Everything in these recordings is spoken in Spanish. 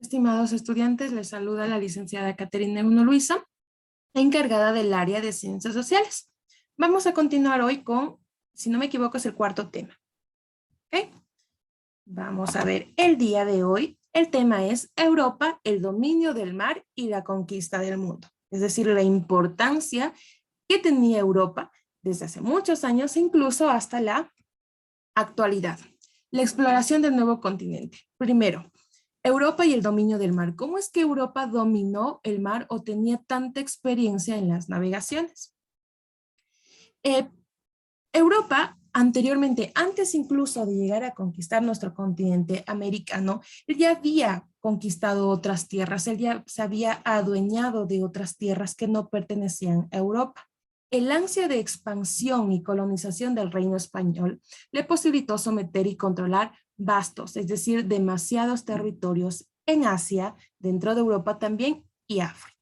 Estimados estudiantes, les saluda la licenciada Caterina Euno Luisa, encargada del área de Ciencias Sociales. Vamos a continuar hoy con, si no me equivoco, es el cuarto tema. ¿Okay? Vamos a ver el día de hoy. El tema es Europa, el dominio del mar y la conquista del mundo. Es decir, la importancia que tenía Europa desde hace muchos años, incluso hasta la actualidad. La exploración del nuevo continente. Primero, Europa y el dominio del mar. ¿Cómo es que Europa dominó el mar o tenía tanta experiencia en las navegaciones? Europa anteriormente, antes incluso de llegar a conquistar nuestro continente americano, él ya había conquistado otras tierras, él ya se había adueñado de otras tierras que no pertenecían a Europa. El ansia de expansión y colonización del reino español le posibilitó someter y controlar vastos, es decir, demasiados territorios en Asia, dentro de Europa también y África.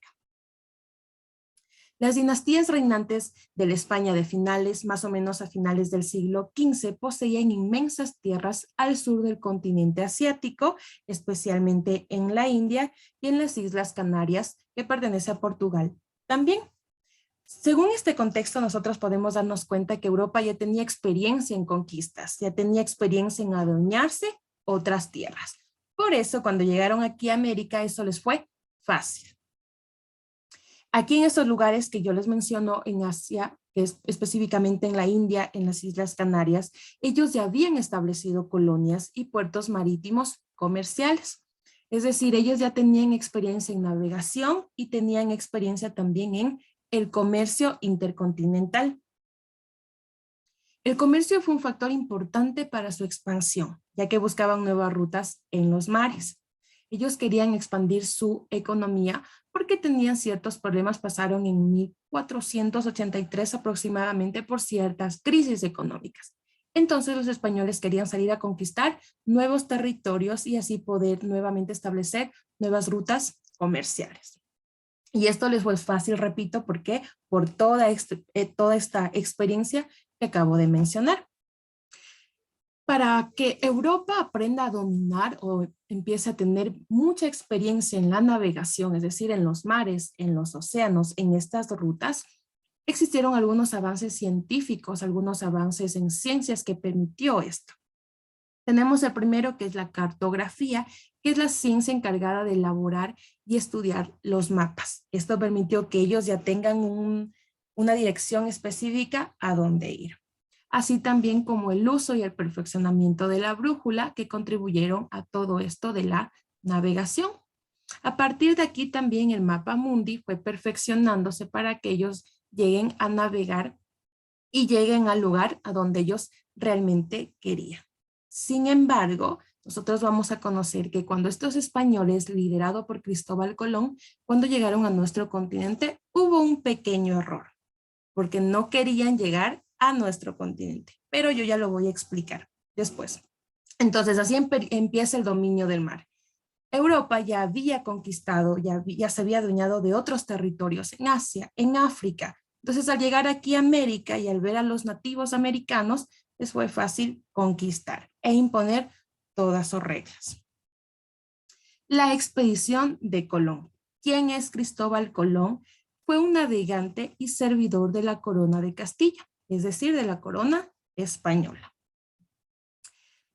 Las dinastías reinantes de la España de finales, más o menos a finales del siglo XV, poseían inmensas tierras al sur del continente asiático, especialmente en la India y en las Islas Canarias, que pertenece a Portugal también. Según este contexto, nosotros podemos darnos cuenta que Europa ya tenía experiencia en conquistas, ya tenía experiencia en adueñarse otras tierras. Por eso, cuando llegaron aquí a América, eso les fue fácil. Aquí en estos lugares que yo les menciono en Asia, que es específicamente en la India, en las Islas Canarias, ellos ya habían establecido colonias y puertos marítimos comerciales. Es decir, ellos ya tenían experiencia en navegación y tenían experiencia también en el comercio intercontinental. El comercio fue un factor importante para su expansión, ya que buscaban nuevas rutas en los mares. Ellos querían expandir su economía porque tenían ciertos problemas, pasaron en 1483 aproximadamente por ciertas crisis económicas. Entonces los españoles querían salir a conquistar nuevos territorios y así poder nuevamente establecer nuevas rutas comerciales. Y esto les fue fácil, repito, porque por toda esta experiencia que acabo de mencionar. Para que Europa aprenda a dominar o empiece a tener mucha experiencia en la navegación, es decir, en los mares, en los océanos, en estas rutas, existieron algunos avances científicos, algunos avances en ciencias que permitió esto. Tenemos el primero, que es la cartografía, que es la ciencia encargada de elaborar y estudiar los mapas. Esto permitió que ellos ya tengan una dirección específica a dónde ir. Así también como el uso y el perfeccionamiento de la brújula, que contribuyeron a todo esto de la navegación. A partir de aquí también el mapa mundi fue perfeccionándose para que ellos lleguen a navegar y lleguen al lugar a donde ellos realmente querían. Sin embargo, nosotros vamos a conocer que cuando estos españoles, liderados por Cristóbal Colón, cuando llegaron a nuestro continente, hubo un pequeño error, porque no querían llegar a nuestro continente. Pero yo ya lo voy a explicar después. Entonces, así empieza el dominio del mar. Europa ya había conquistado, ya se había adueñado de otros territorios en Asia, en África. Entonces, al llegar aquí a América y al ver a los nativos americanos, les fue fácil conquistar e imponer todas sus reglas. La expedición de Colón. ¿Quién es Cristóbal Colón? Fue un navegante y servidor de la corona de Castilla, es decir, de la corona española.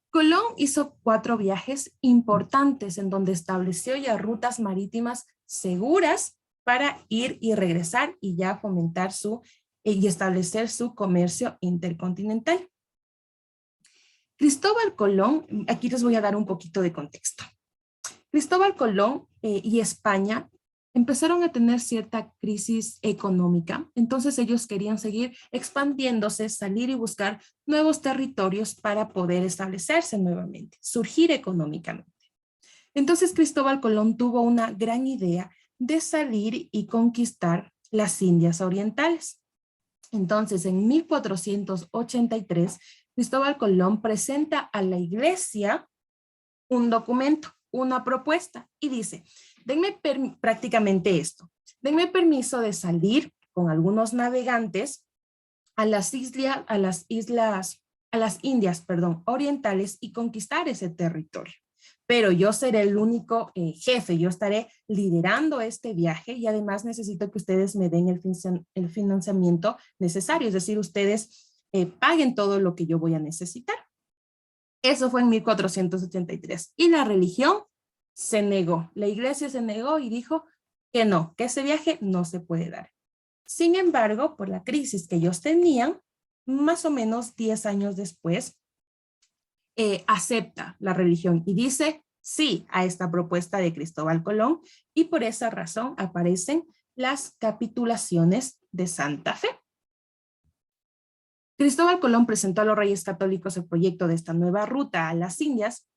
Colón hizo 4 viajes importantes en donde estableció ya rutas marítimas seguras para ir y regresar y ya fomentar y establecer su comercio intercontinental. Cristóbal Colón, aquí les voy a dar un poquito de contexto. Cristóbal Colón y España empezaron a tener cierta crisis económica, entonces ellos querían seguir expandiéndose, salir y buscar nuevos territorios para poder establecerse nuevamente, surgir económicamente. Entonces Cristóbal Colón tuvo una gran idea de salir y conquistar las Indias Orientales. Entonces, en 1483, Cristóbal Colón presenta a la iglesia un documento, una propuesta, y dice, denme prácticamente esto, denme permiso de salir con algunos navegantes a las Indias orientales y conquistar ese territorio. pero yo seré el único jefe, yo estaré liderando este viaje y además necesito que ustedes me den el financiamiento necesario, es decir, ustedes paguen todo lo que yo voy a necesitar. Eso fue en 1483 y la religión se negó, la iglesia se negó y dijo que no, que ese viaje no se puede dar. Sin embargo, por la crisis que ellos tenían, más o menos 10 años después, acepta la religión y dice sí a esta propuesta de Cristóbal Colón y por esa razón aparecen las capitulaciones de Santa Fe. Cristóbal Colón presentó a los reyes católicos el proyecto de esta nueva ruta a las Indias,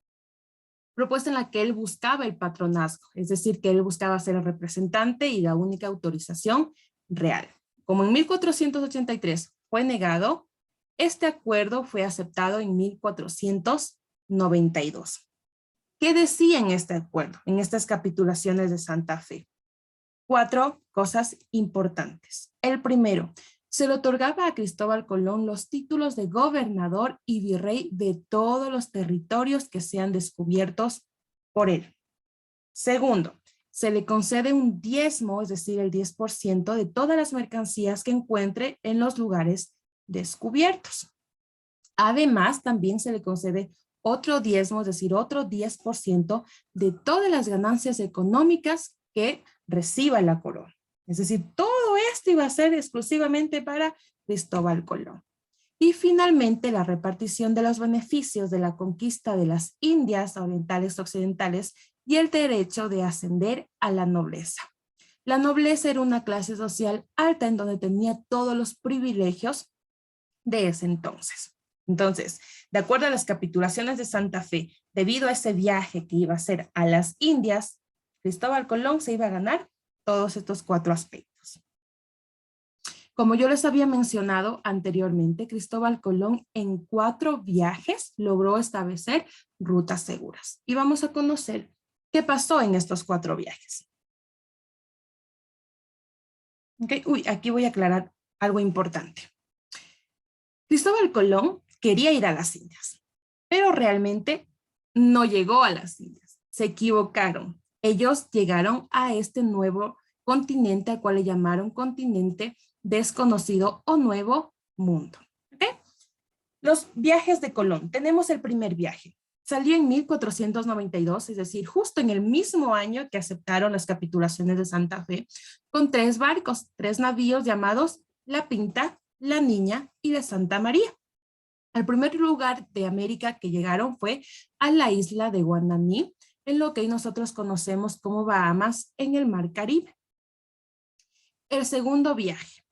propuesta en la que él buscaba el patronazgo, es decir, que él buscaba ser el representante y la única autorización real. Como en 1483 fue negado, este acuerdo fue aceptado en 1492. ¿Qué decía en este acuerdo, en estas capitulaciones de Santa Fe? 4 cosas importantes. El primero, se le otorgaba a Cristóbal Colón los títulos de gobernador y virrey de todos los territorios que sean descubiertos por él. Segundo, se le concede un diezmo, es decir, el 10% de todas las mercancías que encuentre en los lugares descubiertos. Además, también se le concede otro diezmo, es decir, otro 10% de todas las ganancias económicas que reciba la corona. Es decir, todo esto iba a ser exclusivamente para Cristóbal Colón. Y finalmente, la repartición de los beneficios de la conquista de las Indias orientales occidentales y el derecho de ascender a la nobleza. La nobleza era una clase social alta en donde tenía todos los privilegios de ese entonces. Entonces, de acuerdo a las capitulaciones de Santa Fe, debido a ese viaje que iba a hacer a las Indias, Cristóbal Colón se iba a ganar todos estos 4 aspectos. Como yo les había mencionado anteriormente, Cristóbal Colón en 4 viajes logró establecer rutas seguras. Y vamos a conocer qué pasó en estos 4 viajes. Okay. Aquí voy a aclarar algo importante. Cristóbal Colón quería ir a las Indias, pero realmente no llegó a las Indias. Se equivocaron. Ellos llegaron a este nuevo continente al cual le llamaron continente desconocido o nuevo mundo. ¿Okay? Los viajes de Colón. Tenemos el primer viaje. Salió en 1492, es decir, justo en el mismo año que aceptaron las capitulaciones de Santa Fe, con 3 barcos, 3 navíos llamados La Pinta, La Niña y la Santa María. El primer lugar de América que llegaron fue a la isla de Guananí, en lo que hoy nosotros conocemos como Bahamas, en el Mar Caribe. El segundo viaje.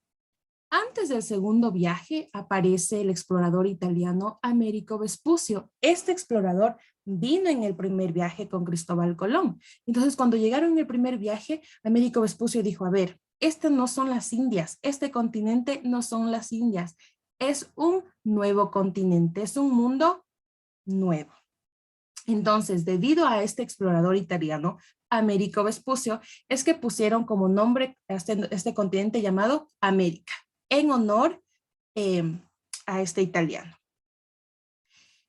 Antes del segundo viaje aparece el explorador italiano Americo Vespucio. Este explorador vino en el primer viaje con Cristóbal Colón. Entonces, cuando llegaron en el primer viaje, Americo Vespucio dijo, a ver, estas no son las Indias, este continente no son las Indias, es un nuevo continente, es un mundo nuevo. Entonces, debido a este explorador italiano, Americo Vespucio, es que pusieron como nombre a este continente llamado América, en honor a este italiano.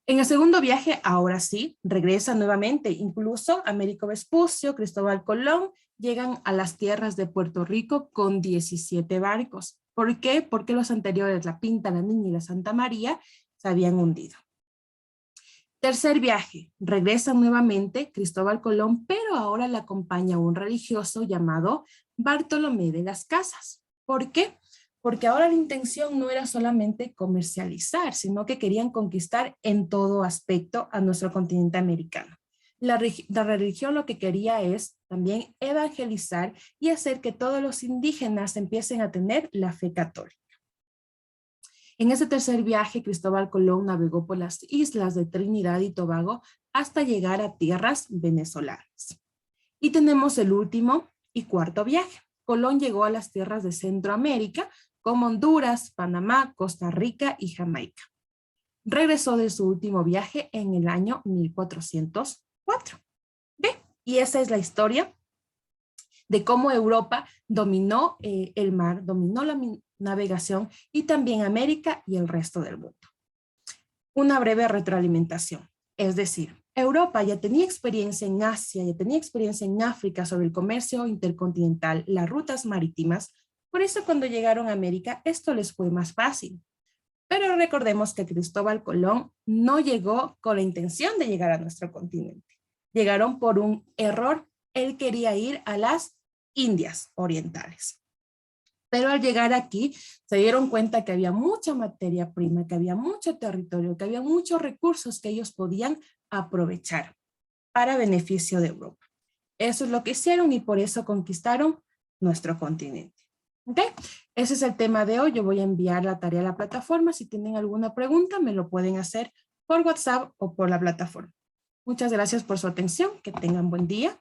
En el segundo viaje, ahora sí, regresa nuevamente, incluso Americo Vespucio, Cristóbal Colón, llegan a las tierras de Puerto Rico con 17 barcos. ¿Por qué? Porque los anteriores, La Pinta, La Niña y la Santa María, se habían hundido. Tercer viaje, regresa nuevamente Cristóbal Colón, pero ahora le acompaña un religioso llamado Bartolomé de las Casas. ¿Por qué? Porque ahora la intención no era solamente comercializar, sino que querían conquistar en todo aspecto a nuestro continente americano. La religión lo que quería es también evangelizar y hacer que todos los indígenas empiecen a tener la fe católica. En ese tercer viaje, Cristóbal Colón navegó por las islas de Trinidad y Tobago hasta llegar a tierras venezolanas. Y tenemos el último y cuarto viaje. Colón llegó a las tierras de Centroamérica, como Honduras, Panamá, Costa Rica y Jamaica. Regresó de su último viaje en el año 1404. ¿Ve? Y esa es la historia de cómo Europa dominó el mar, dominó la navegación y también América y el resto del mundo. Una breve retroalimentación, es decir, Europa ya tenía experiencia en Asia, ya tenía experiencia en África sobre el comercio intercontinental, las rutas marítimas. Por eso cuando llegaron a América, esto les fue más fácil. Pero recordemos que Cristóbal Colón no llegó con la intención de llegar a nuestro continente. Llegaron por un error. Él quería ir a las Indias Orientales. Pero al llegar aquí se dieron cuenta que había mucha materia prima, que había mucho territorio, que había muchos recursos que ellos podían aprovechar para beneficio de Europa. Eso es lo que hicieron y por eso conquistaron nuestro continente. ¿Ok? Ese es el tema de hoy. Yo voy a enviar la tarea a la plataforma. Si tienen alguna pregunta, me lo pueden hacer por WhatsApp o por la plataforma. Muchas gracias por su atención. Que tengan buen día.